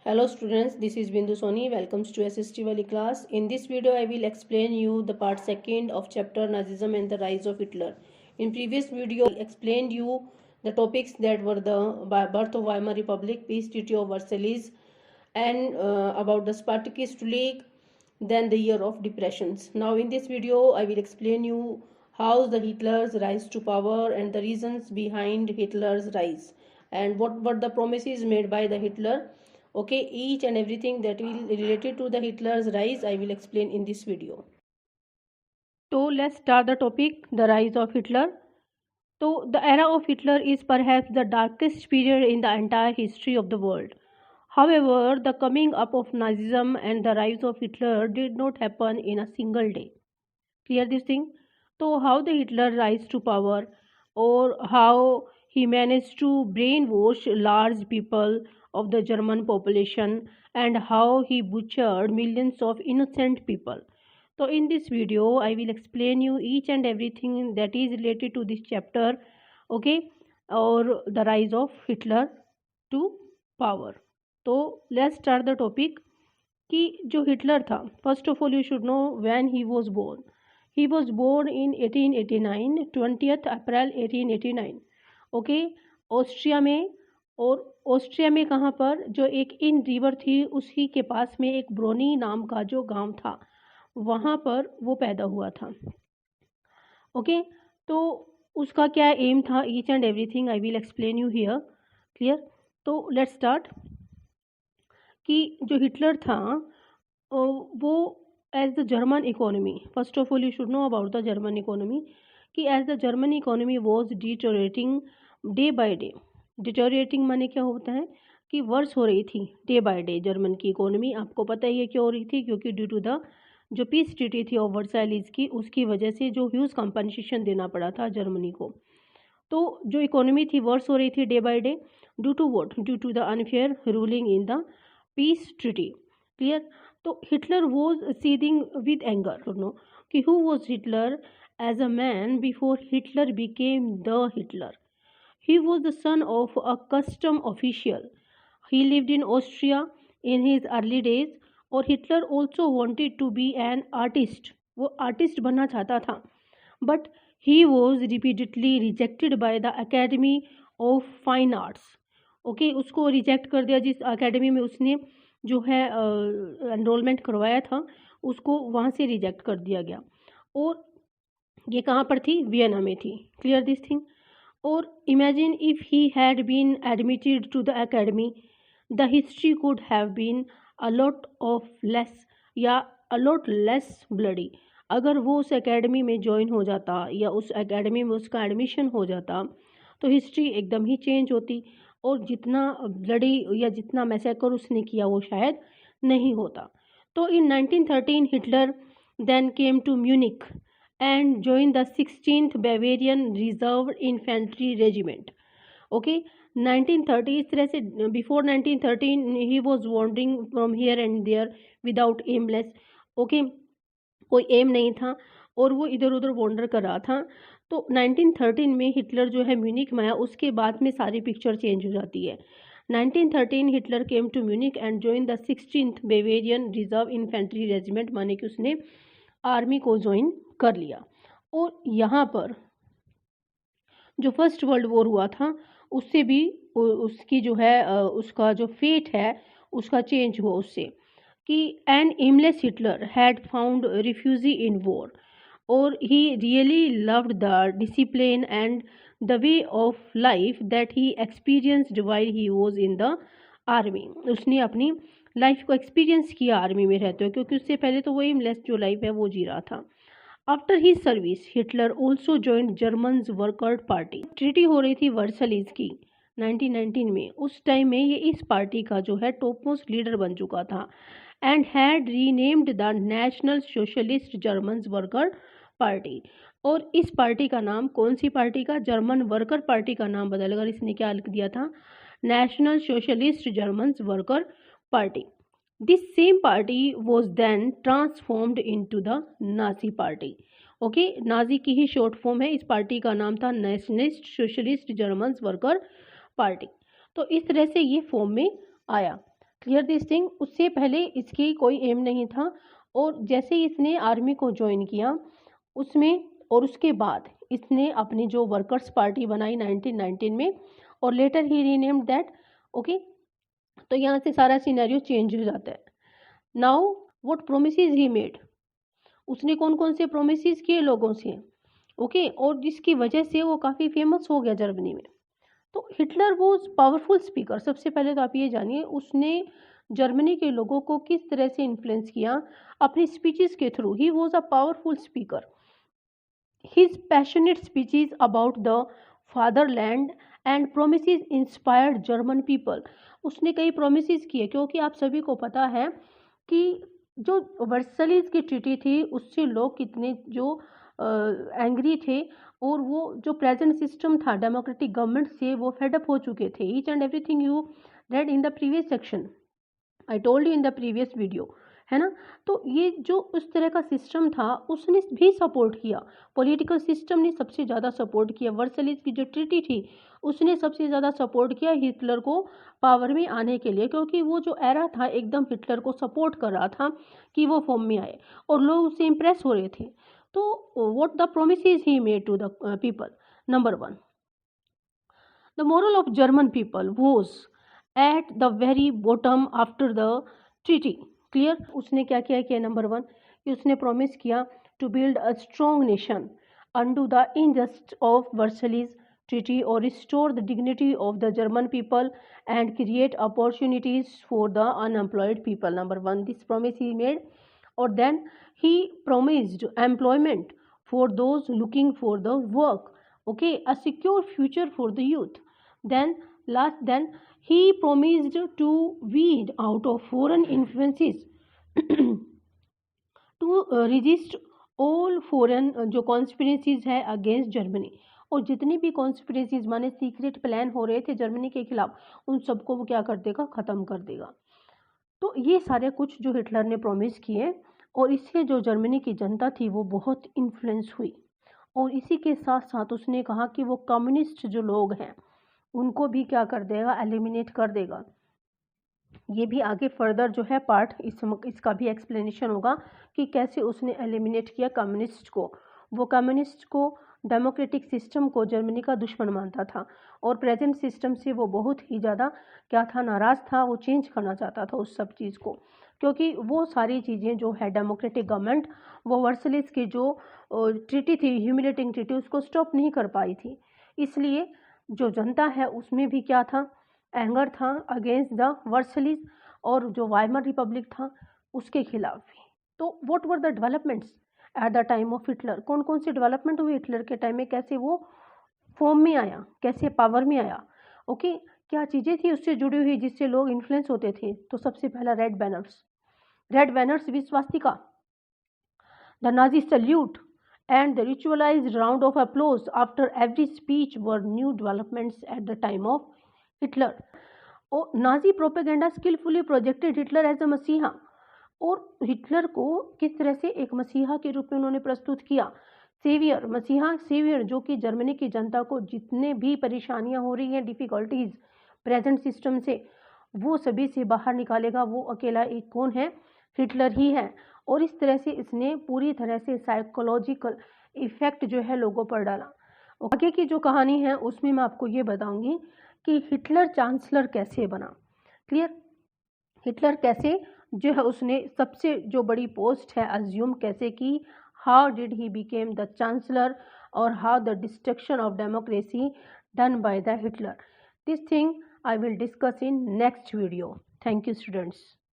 Hello students, this is Bindu Soni. Welcome to SST Valley class. In this video, I will explain you the part second of chapter Nazism and the rise of Hitler. In previous video, I explained you the topics that were the birth of Weimar Republic, peace treaty of Versailles, and about the Spartacist League, then the year of depressions. Now in this video, I will explain you how the Hitler's rise to power and the reasons behind Hitler's rise and what were the promises made by the Hitler. Okay, each and everything that will related to the Hitler's rise I will explain in this video. So let's start the topic, the rise of Hitler. So the era of Hitler is perhaps the darkest period in the entire history of the world. However, the coming up of Nazism and the rise of Hitler did not happen in a single day. Clear this thing? So how the Hitler rise to power, or how he managed to brainwash large people of the German population, and how he butchered millions of innocent people. So in this video I will explain you each and everything that is related to this chapter, okay, or the rise of Hitler to power. तो let's start the topic कि जो Hitler था, first of all you should know when he was born. He was born in 1889, 20th April 1889. Okay, Austria में. और Austria में कहाँ पर, जो एक इन रिवर थी उसी के पास में एक ब्रोनी नाम का जो गांव था, वहाँ पर वो पैदा हुआ था. ओके, तो उसका क्या एम था, each and everything I will explain you here. Clear? तो लेट्स स्टार्ट कि जो हिटलर था वो as the German economy, first of all you should know about the German economy, कि as the German economy was deteriorating day by day. Deteriorating माने क्या होता है कि वर्स हो रही थी डे बाय डे जर्मन की इकोनॉमी. आपको पता ही है क्यों हो रही थी, क्योंकि ड्यू टू द जो पीस ट्रीटी थी ऑफ वर्साइलीज की, उसकी वजह से जो ह्यूज कंपनसेशन देना पड़ा था जर्मनी को. तो जो इकोनॉमी थी वर्स हो रही थी day by day, due to what, due to the unfair ruling in the peace treaty. Clear? तो Hitler was seething with anger. Know कि who was Hitler as a man before Hitler became the Hitler. He was the son of a custom official. He lived in Austria in his early days. और Hitler also wanted to be an artist. वो artist बनना चाहता था. But he was repeatedly rejected by the Academy of Fine Arts. Okay, उसको reject कर दिया. जिस academy में उसने जो है एनरोलमेंट करवाया था, उसको वहाँ से रिजेक्ट कर दिया गया. और ये कहाँ पर थी? वियना में थी. Clear this thing? Or imagine if he had been admitted to the academy, the history could have been a lot of less या a lot less bloody. अगर वो उस एकेडमी में ज्वाइन हो जाता या उस एकेडमी में उसका एडमिशन हो जाता तो हिस्ट्री एकदम ही चेंज होती, और जितना ब्लडी या जितना मैसेकर उसने किया वो शायद नहीं होता. तो in 1913 Hitler then came to Munich and joined the 16th Bavarian Reserve Infantry Regiment. Okay, 1930 इस तरह से. Before 1913 he was wandering from here and there without aimless. okay, कोई एम नहीं था और वो इधर उधर वॉन्डर कर रहा था. तो 1913 में हिटलर जो है म्यूनिक में आया. उसके बाद में सारी पिक्चर चेंज हो जाती है. 1913 Hitler came to Munich and join the 16th Bavarian Reserve Infantry Regiment, माने कि उसने आर्मी को ज्वाइन कर लिया. और यहाँ पर जो फर्स्ट वर्ल्ड वॉर हुआ था उससे भी उसकी जो है उसका जो फेट है उसका चेंज हुआ उससे, कि an aimless Hitler had found refugee in war और he really loved the discipline and the way of life that he experienced while he was in the army. उसने अपनी लाइफ को एक्सपीरियंस किया आर्मी में रहते हुए, क्योंकि उससे पहले तो वो एमलेस जो लाइफ है वो जी रहा था. After he service Hitler also joined German worker party. Treaty हो रही थी वर्साइलीज की 1919 में. उस टाइम में ये इस पार्टी का जो है टॉप मोस्ट लीडर बन चुका था and had renamed the national socialist German worker party. और इस पार्टी का नाम, कौन सी पार्टी का? जर्मन वर्कर पार्टी का नाम बदलकर इसने क्या लिख दिया था? National socialist German worker party. This same party was then transformed into the Nazi party. Okay, Nazi की ही शॉर्ट फॉर्म है. इस पार्टी का नाम था nationalist socialist German worker party. तो इस तरह से ये फॉर्म में आया. Clear this thing. उससे पहले इसकी कोई एम नहीं था, और जैसे ही इसने आर्मी को ज्वाइन किया उसमें, और उसके बाद इसने अपनी जो वर्कर्स पार्टी बनाई 1919 में, और later he renamed that. Okay, तो यहाँ से सारा सिनेरियो चेंज हो जाता है। Now what promises he made, उसने कौन कौन से प्रोमिसेस किए लोगों से। ओके, और जिसकी वजह से वो काफ़ी फेमस हो गया जर्मनी में। तो हिटलर वो पावरफुल स्पीकर, सबसे पहले तो आप ये जानिए उसने जर्मनी के लोगों को किस तरह से इन्फ्लुएंस किया अपनी स्पीचेस के through. He was a powerful speaker. His passionate speeches about the fatherland and promises inspired German people. उसने कई प्रोमिसेस किए, क्योंकि आप सभी को पता है कि जो वर्सलीज की ट्रीटी थी उससे लोग कितने जो एंग्री थे, और वो जो प्रेजेंट सिस्टम था डेमोक्रेटिक गवर्नमेंट से वो फेडअप हो चुके थे। Each and everything you read in the previous section, I told you in the previous video, है ना। तो ये जो उस तरह का सिस्टम था उसने भी सपोर्ट किया, पॉलिटिकल सिस्टम ने सबसे ज़्यादा सपोर्ट किया। वर्सलीज की जो ट्रीटी थी उसने सबसे ज़्यादा सपोर्ट किया हिटलर को पावर में आने के लिए, क्योंकि वो जो एरा था एकदम हिटलर को सपोर्ट कर रहा था कि वो फॉर्म में आए, और लोग उससे इम्प्रेस हो रहे थे। तो what the promises he made to the people. Number 1, the moral of German people was at the very bottom after the treaty. Clear, उसने क्या किया कि नंबर 1 कि उसने प्रॉमिस किया to build a strong nation undo the injust of Versailles treaty, or restore the dignity of the German people and create opportunities for the unemployed people. Number 1, this promise he made. Or then he promised employment for those looking for the work. Okay, a secure future for the youth. Then he promised to weed out of foreign influences to resist all foreign जो conspiracies है against Germany. और जितनी भी conspiracies माने secret plan हो रहे थे Germany के खिलाफ, उन सबको वो क्या कर देगा, ख़त्म कर देगा। तो ये सारे कुछ जो हिटलर ने प्रॉमिस किए, और इससे जो जर्मनी की जनता थी वो बहुत इन्फ्लुएंस हुई। और इसी के साथ साथ उसने कहा कि वो कम्युनिस्ट जो लोग हैं उनको भी क्या कर देगा, एलिमिनेट कर देगा। ये भी आगे फर्दर जो है पार्ट इसका भी एक्सप्लेनेशन होगा कि कैसे उसने एलिमिनेट किया कम्युनिस्ट को। वो कम्युनिस्ट को, डेमोक्रेटिक सिस्टम को जर्मनी का दुश्मन मानता था, और प्रेजेंट सिस्टम से वो बहुत ही ज़्यादा क्या था, नाराज़ था। वो चेंज करना चाहता था उस सब चीज़ को, क्योंकि वो सारी चीज़ें जो है डेमोक्रेटिक गवर्नमेंट वो वर्सलिस की जो ट्रीटी थी, ह्यूमिलेटिंग ट्रीटी, उसको स्टॉप नहीं कर पाई थी। इसलिए जो जनता है उसमें भी क्या था, एंगर था अगेंस्ट द वर्सलीज, और जो वाइमर रिपब्लिक था उसके खिलाफ भी। तो what were the developments at the time of Hitler, कौन कौन सी डेवलपमेंट हुई हिटलर के टाइम में, कैसे वो फॉर्म में आया, कैसे पावर में आया। ओके, क्या चीज़ें थी उससे जुड़ी हुई जिससे लोग इन्फ्लुएंस होते थे। तो सबसे पहला red banners with swastika, the Nazi salute and the ritualized round of applause after every speech were new developments at the time of Hitler. और Nazi propaganda skilfully projected Hitler as a मसीहा, और Hitler को किस तरह से एक मसीहा के रूप में उन्होंने प्रस्तुत किया, सेवियर, मसीहा सेवियर, जो कि जर्मनी की जनता को जितने भी परेशानियां हो रही हैं, डिफ़िकल्टीज प्रेजेंट सिस्टम से, वो सभी से बाहर निकालेगा। वो अकेला एक कौन है, हिटलर ही है। और इस तरह से इसने पूरी तरह से साइकोलॉजिकल इफेक्ट जो है लोगों पर डाला। आगे की जो कहानी है उसमें मैं आपको ये बताऊंगी कि हिटलर चांसलर कैसे बना। क्लियर, हिटलर कैसे जो है उसने सबसे जो बड़ी पोस्ट है अज्यूम कैसे की, how did he became the chancellor, और how the destruction of democracy done by the Hitler. This thing I will discuss in next video. Thank you, students.